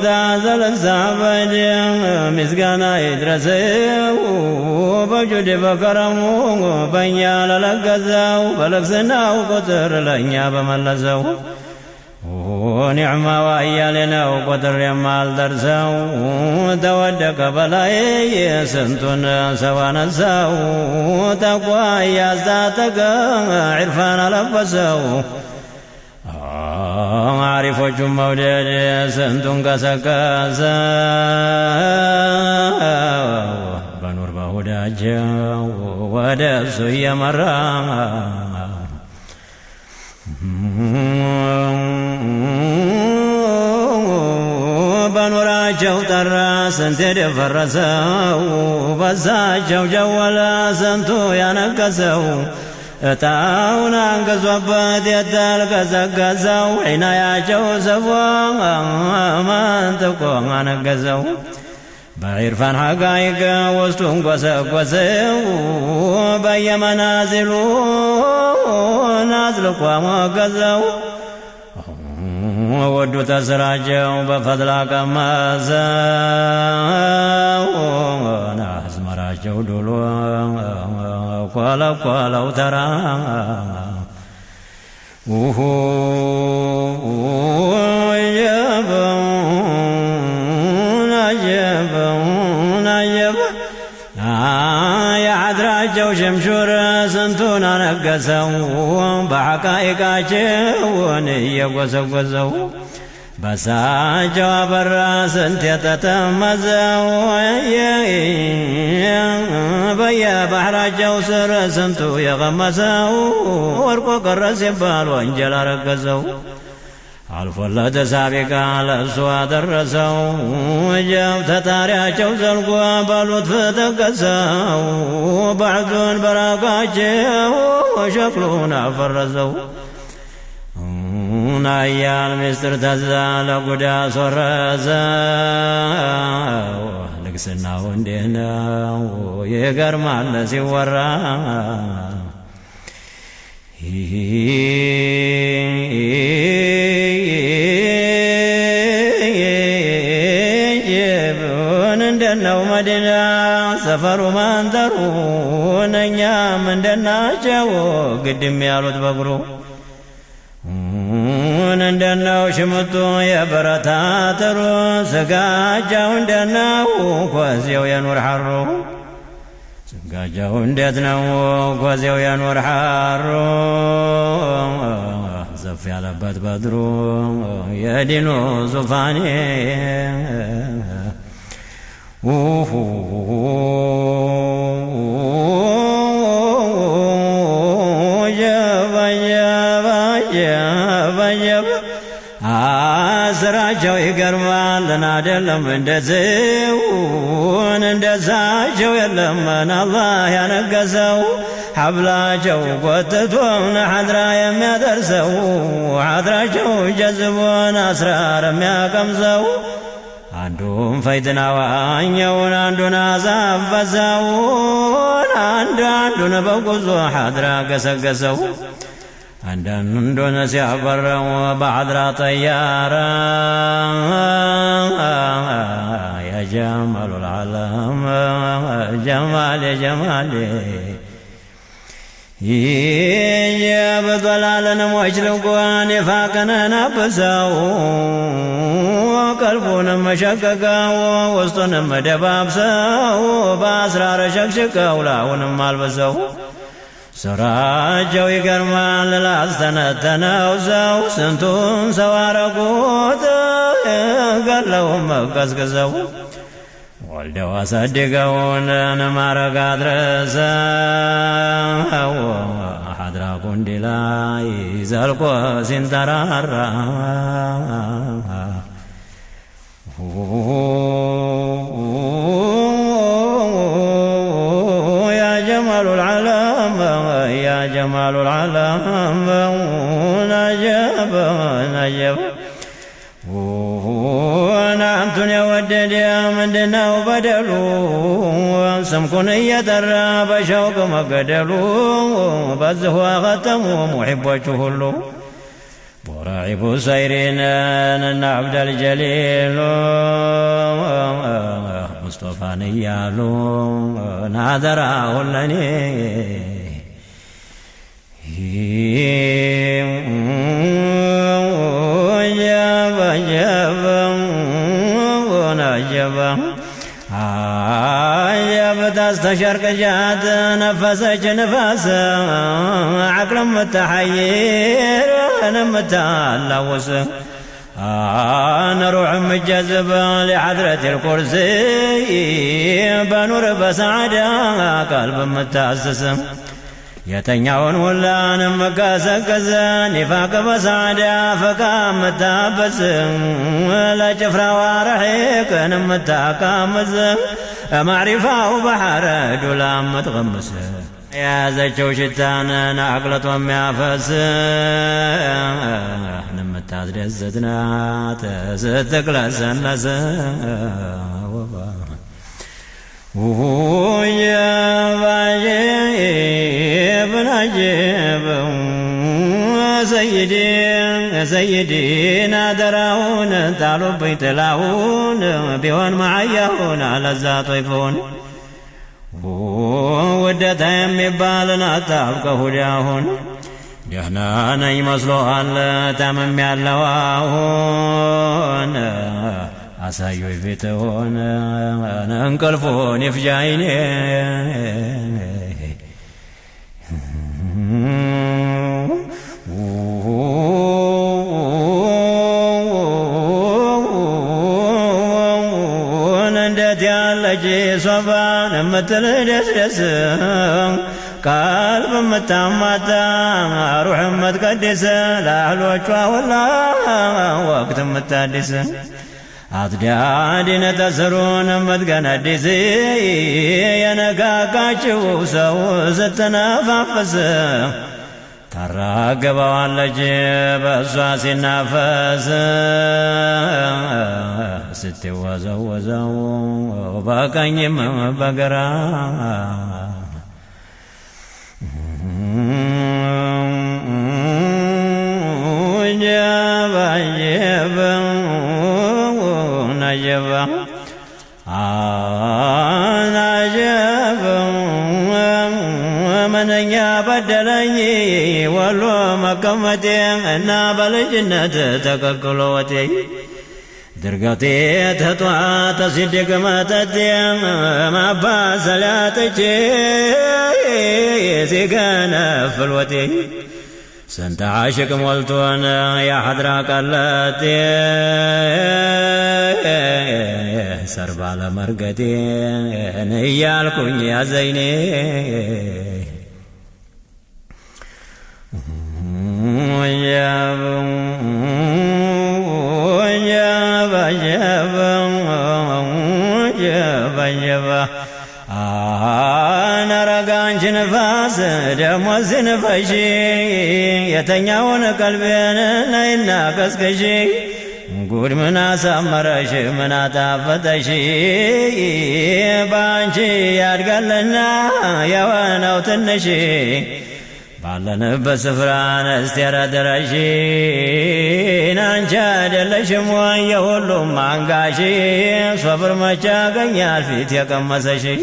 ذا الزعبد مسقانا يدرسه بجد بكرمه بنيال لقزه بلقسنا وقطر لنيا بملسه ونعمة وأيالنا وقطر يمال درسه تودك بلاي سنتنا سوانسه تقوى يازداتك عرفان لبسه عارف مولد سنتون كسكاسا بنور بهداجا ودس يمرا بنوراجو ترى سنت دفرسا بزاجو جولا سنتو ينكسو تاونا كزوبات يدال كزكزو عناياجو سفوا ما انتقو نكزو بعرفان حقايق وستون قسو بي منازلو نازلقوا مكزو ودو تسراجو بفضلك مازاو ناس مراجو دولو قالوا ترى يا عذراجو شمشور سنتونا نقسوا بحقائقاجو يقسو بساجو براس انت تتمزو بيا بحراجو سر سنتو يغمسو ورقو قرس يبال وانجل رقسو الفلد سابقا لسوا درسو جاب تتارياجو زلقوا بلوت فتقسو بعدون براقاجو وشكلونا فرسو نايال مستر تزال قدا سرزا لقسنا وندينا يقر مال سورا يبون عندنا ومدينة سفر ومنظرون نيام عندنا جو قدم يالوت بقرو እንደናው ሽምጡ የበረታተሩ ስጋጃው እንደናው ጓዜው የኑር ሐሩ ስጋጃው እንዴት ነው ጓዜው የኑር ሐሩ ዘፍ ያለበት በድሩ የዲኑ ዙፋኔ ስራቸው ይገርማል እናደለም እንደዚውን እንደዛቸው የለም አላህ ያነገሰው ሐብላቸው ቆጥቶን ሐድራ የሚያደርሰው ሐድራቸው ጀዝቦን አስራር የሚያቀምሰው አንዱን ፈይድና ዋኘውን አንዱን አዛፈዘውን አንዱን በጉዞ ሐድራ ገሰገሰው عندنا سيعبر بعذرا طيارا يا جمال العالم جمالي جمالي يا بضلالنا مشلقوا نفاقنا نبسوا قلبنا مشققوا وسطنا مدبابسوا بأسرار شكشكوا لاونم مالبسوا سراجو يقرمان لاستنتناو زو سنتون سوارقوت قال لهم قسقسو والدوا صدقون نمارق ادرساو حضرا قندي لا يزالقو سنترارا يا جمال العالم يا جمال العالم نجب نجب ونعمتن يا ودد يا مندنا وبدلوا سمكن يترى بشوق مقدلوا بزهوا ختموا محبوش هلو ورعب سيرنا عبد الجليل مصطفى نيالو نادرا ولني تستشرق جات نفسك نفاس عقل متحير متلوث نروح مجذب لحضرة الكرسي بنور بسعادة قلب متأسس يتنعون ولا نمكاسكز نفاق بسعادة فقام متابس لا جفرا ورحيق نمتاكامز معرفة وبحر دولام متغمس يا زجو شتان نعقلت وميافس نمتازر الزدنا تزدق لسنس ويا باجيب نجيب سيدي نادرون تعالوا بيتلاون بيوان معيون على الزات طيفون ودتهم يبالنا تابقه هداهون دهنا يمسلوها تمم يالواهون عسايو يفتون انقلفون يفجعيني صبان مثل دس قلب متامتا روح متقدس لأهلوچوا والله وقت متادس أطدادين تسرون متقندس ينقاقاچو سو ستناففس تراقبوا اللجيب أسواسي النفس ستي وزو وباقنيم بقرا جاب جيب نجب نجب من يبدلني ولو مكمتي نابل جنة تككلوتي درقتي تطوع تصدق ما تدين ما باس لا تجي سيقانا فلوتي سنت عاشق مولتون يا حضرا قلتي سرب على مرقتي نيالكم يا زيني أنا رجعن نفاس دم وزنفشي يتنعون قلبنا لينا كسكشي قول منا سمرش منا تفتشي بانشي يرقلنا يوانا وتنشي بالنا بسفران استيرا درشي نانشاد اللشموان يهولو مانقاشي صبر مشاقن يالفيت يكمسشي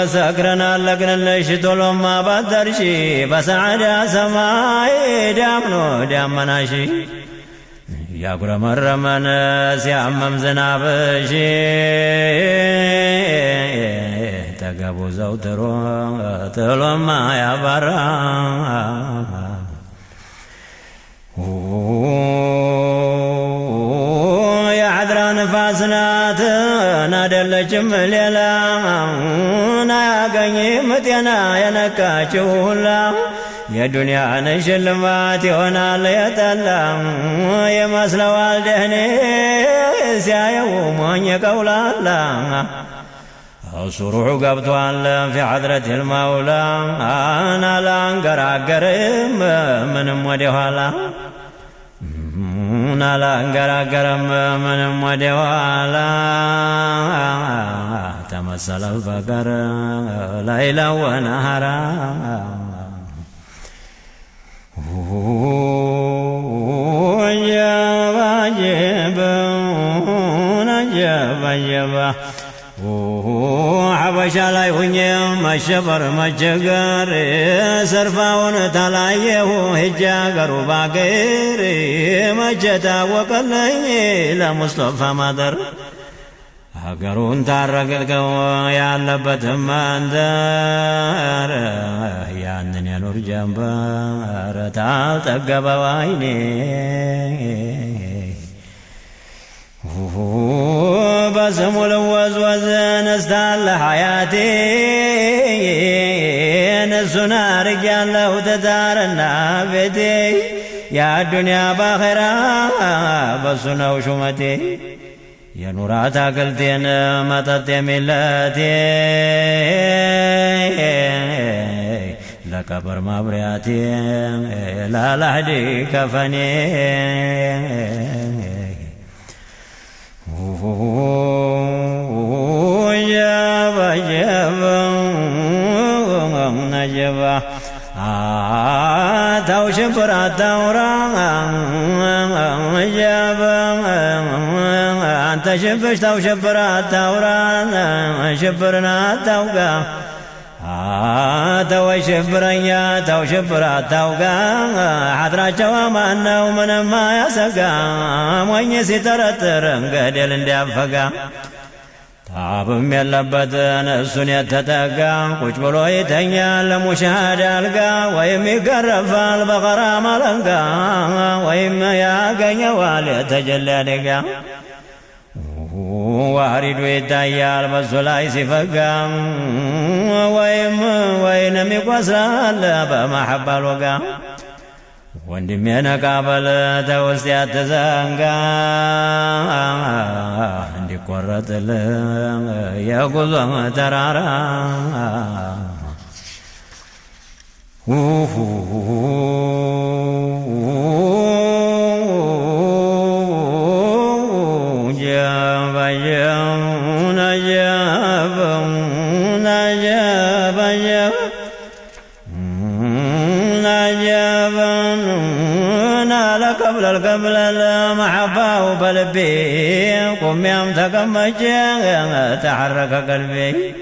سكرنا لقنا الليش طولو ما بدرشي بسعادة سماي دامنو دامناشي يا قرم الرمن سيعمم زنابشي تقابو زوترو طولو ما يبرا يا حضرا نفاسنات نادلجم ليلا ناقني متينا ينكاچولا يا دنيا نشلمات يونا ليتلا يا مسلو الدهني سيايو من يقولا الصروح قبطوان في حضرة المولى أنا لانقر أقرم من مديوالا أنا لانقر أقرم من مديوالا تمثل الفقر ليلا ونهارا ሐበሻ ላይ ሁኜ መሸበር መቸገር ሰርፋውን ታላየሁ ሄጄ አገሩ ባገር መቼ ታወቀልኝ ለሙስጠፋ ማደር አገሩን ታረገልከው ያለበትም መንደር ያንን የኑር ጀንበር ታልጠገበው አይኔ በስሙ ልወዝወዝ ነስታለ ሐያቴ እሱን አርጌያለሁ ትዳርና ቤቴ የአዱንያ ባኼራ በሱ ነው ሹመቴ የኑር አታክልቴን መጠጥ የሚለቴ ለቀብር ማብሪያቴ ላላህዲ ከፈኔ نجبا تاو شبر تاورا جبا انت شبش تاو شبر تاورا شبرنا تاوغا تاو شبرنيا تاو شبر تاوغا حضرا جواما انه من ما يسقا وين يسيترتر قدل اندفقا ታብም ያለበትን እሱን የተጠጋ ቁጭ ብሎ ይተኛል ለሙሻሃዳ አልጋ ወይም ይገረፋል በቀራም አለንጋ ወይም ያገኘዋል የተጀለ አደጋ ዋሪዱ ይታያል በሱ ላይ ሲፈጋ ወይንም ይቆስላል በመሐባ አልወጋ ወንድሜ ነቃ በል ተውስጥ ያትዘንጋ እንዲቆረጥልህ የጉዞ ተራራ قبل المحبة وبلبي قم يوم تقمج تحرك قلبي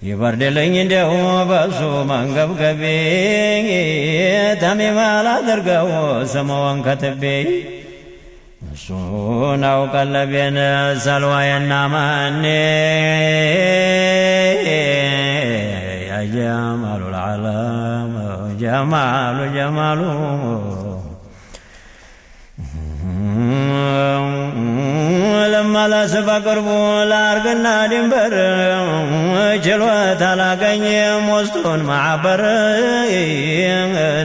يبرد لي عنده بسو من قبقبي تميم لا ترقو سموان كتبي سونا وقلبين سلوى ينامني يا جمال العالم جمال جماله لما لا سبقرب لارقنا دنبر جلوة لاقين موستون معبر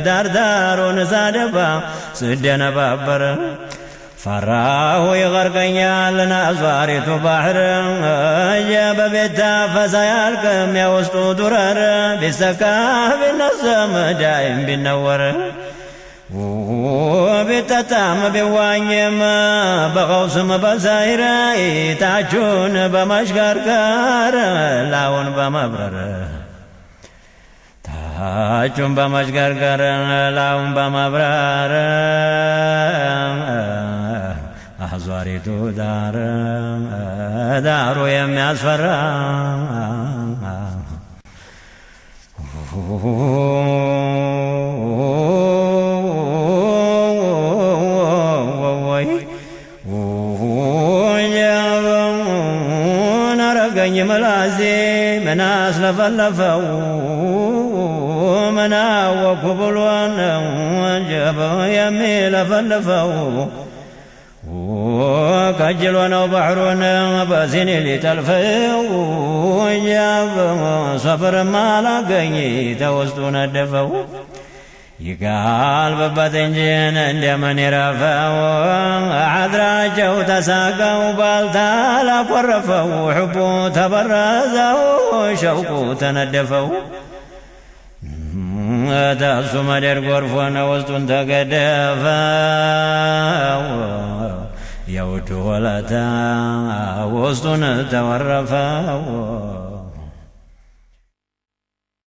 دار دارون سادبا سدنا بابر فراه يغرقني لنا أزواريت بحر جاب بيتا فسيالكم يا وسطو درر بسكاه بالنظم دائم بالنور وبتتام بوانيم بغوصم بزايرة تاجون بمشقرقر لاون بمبرر تاجون بمشقرقر لاون بمبرر أحزاري دار دارو يم يصفر ملازي من أسلف اللفو من وكبل وانجب يميل فلفو وكجل وبحرنا بسن لتلفو جاب صبر ما لقيني توستون الدفو يقال ببتنجين عندما يرفعوا عذراجوا تساقوا بالتالا فرفوا حبوا تبرزوا شوقوا تندفوا تأسوا مدر قرفوا وسطن تقدفوا يوتوا ولا تا وسطن تورفوا